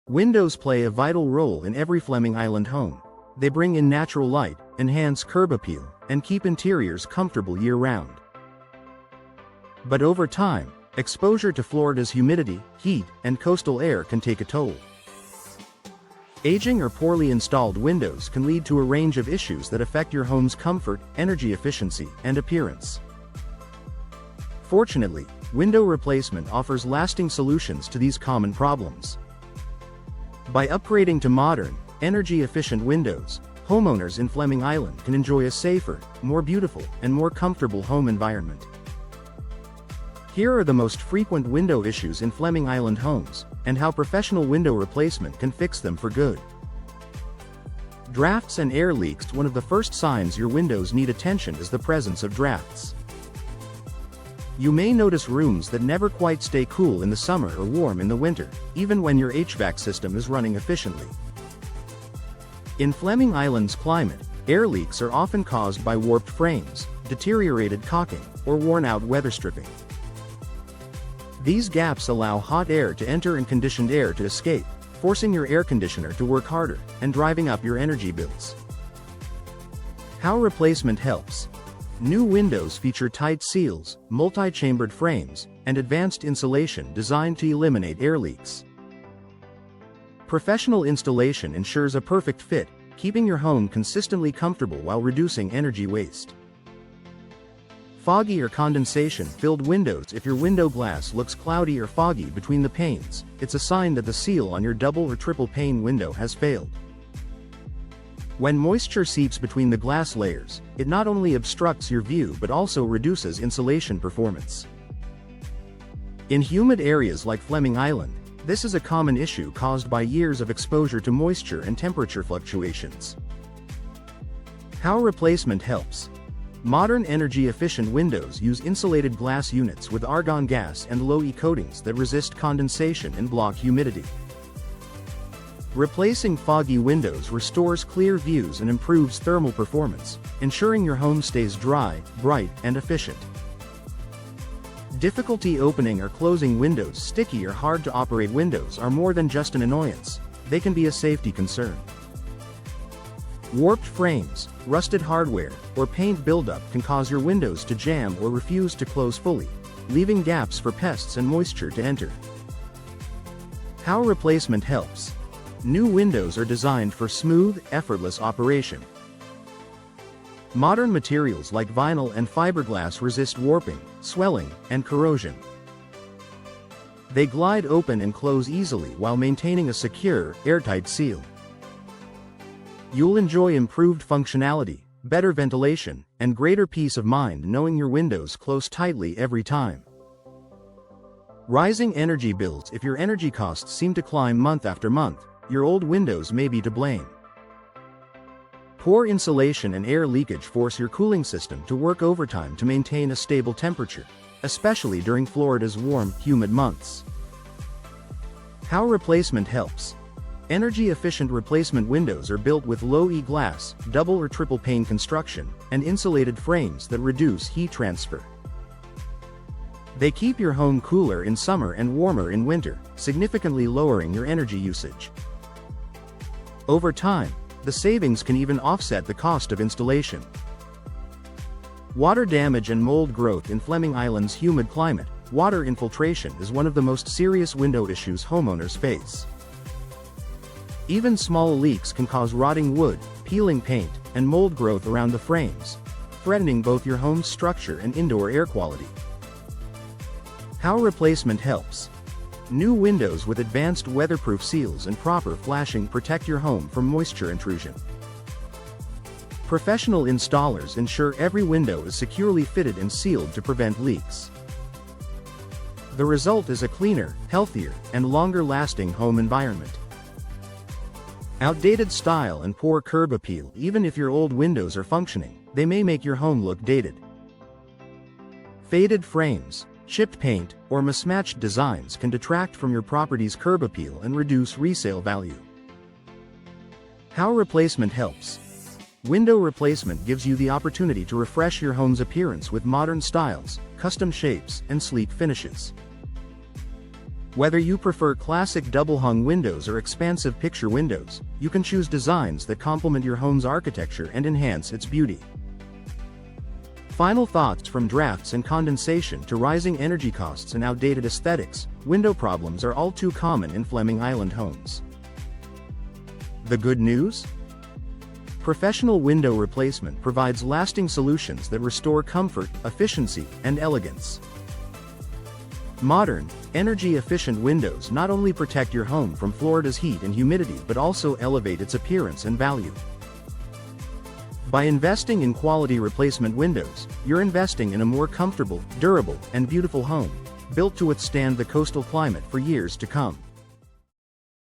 Windows play a vital role in every Fleming Island home. They bring in natural light, enhance curb appeal, and keep interiors comfortable year-round. But over time, exposure to Florida's humidity, heat, and coastal air can take a toll. Aging or poorly installed windows can lead to a range of issues that affect your home's comfort, energy efficiency, and appearance. Fortunately, window replacement offers lasting solutions to these common problems. By upgrading to modern, energy-efficient windows, homeowners in Fleming Island can enjoy a safer, more beautiful, and more comfortable home environment. Here are the most frequent window issues in Fleming Island homes, and how professional window replacement can fix them for good. Drafts and air leaks. One of the first signs your windows need attention is the presence of drafts. You may notice rooms that never quite stay cool in the summer or warm in the winter, even when your HVAC system is running efficiently. In Fleming Island's climate, air leaks are often caused by warped frames, deteriorated caulking, or worn-out weather stripping. These gaps allow hot air to enter and conditioned air to escape, forcing your air conditioner to work harder and driving up your energy bills. How replacement helps. New windows feature tight seals, multi-chambered frames, and advanced insulation designed to eliminate air leaks. Professional installation ensures a perfect fit, keeping your home consistently comfortable while reducing energy waste. Foggy or condensation-filled windows. If your window glass looks cloudy or foggy between the panes, it's a sign that the seal on your double or triple pane window has failed. When moisture seeps between the glass layers, it not only obstructs your view but also reduces insulation performance. In humid areas like Fleming Island, this is a common issue caused by years of exposure to moisture and temperature fluctuations. How replacement helps. Modern energy-efficient windows use insulated glass units with argon gas and low-E coatings that resist condensation and block humidity. Replacing foggy windows restores clear views and improves thermal performance, ensuring your home stays dry, bright, and efficient. Difficulty opening or closing windows. Sticky or hard-to-operate windows are more than just an annoyance, they can be a safety concern. Warped frames, rusted hardware, or paint buildup can cause your windows to jam or refuse to close fully, leaving gaps for pests and moisture to enter. How replacement helps. New windows are designed for smooth, effortless operation. Modern materials like vinyl and fiberglass resist warping, swelling, and corrosion. They glide open and close easily while maintaining a secure, airtight seal. You'll enjoy improved functionality, better ventilation, and greater peace of mind knowing your windows close tightly every time. Rising energy bills. If your energy costs seem to climb month after month, your old windows may be to blame. Poor insulation and air leakage force your cooling system to work overtime to maintain a stable temperature, especially during Florida's warm, humid months. How replacement helps. Energy-efficient replacement windows are built with low-E glass, double or triple pane construction, and insulated frames that reduce heat transfer. They keep your home cooler in summer and warmer in winter, significantly lowering your energy usage. Over time, the savings can even offset the cost of installation. Water damage and mold growth. In Fleming Island's humid climate, water infiltration is one of the most serious window issues homeowners face. Even small leaks can cause rotting wood, peeling paint, and mold growth around the frames, threatening both your home's structure and indoor air quality. How replacement helps. New windows with advanced weatherproof seals and proper flashing protect your home from moisture intrusion. Professional installers ensure every window is securely fitted and sealed to prevent leaks. The result is a cleaner, healthier, and longer-lasting home environment. Outdated style and poor curb appeal. Even if your old windows are functioning, they may make your home look dated. Faded frames, chipped paint, or mismatched designs can detract from your property's curb appeal and reduce resale value. How replacement helps. Window replacement gives you the opportunity to refresh your home's appearance with modern styles, custom shapes, and sleek finishes. Whether you prefer classic double-hung windows or expansive picture windows, you can choose designs that complement your home's architecture and enhance its beauty. Final thoughts: from drafts and condensation to rising energy costs and outdated aesthetics, window problems are all too common in Fleming Island homes. The good news? Professional window replacement provides lasting solutions that restore comfort, efficiency, and elegance. Modern, energy-efficient windows not only protect your home from Florida's heat and humidity but also elevate its appearance and value. By investing in quality replacement windows, you're investing in a more comfortable, durable, and beautiful home, built to withstand the coastal climate for years to come.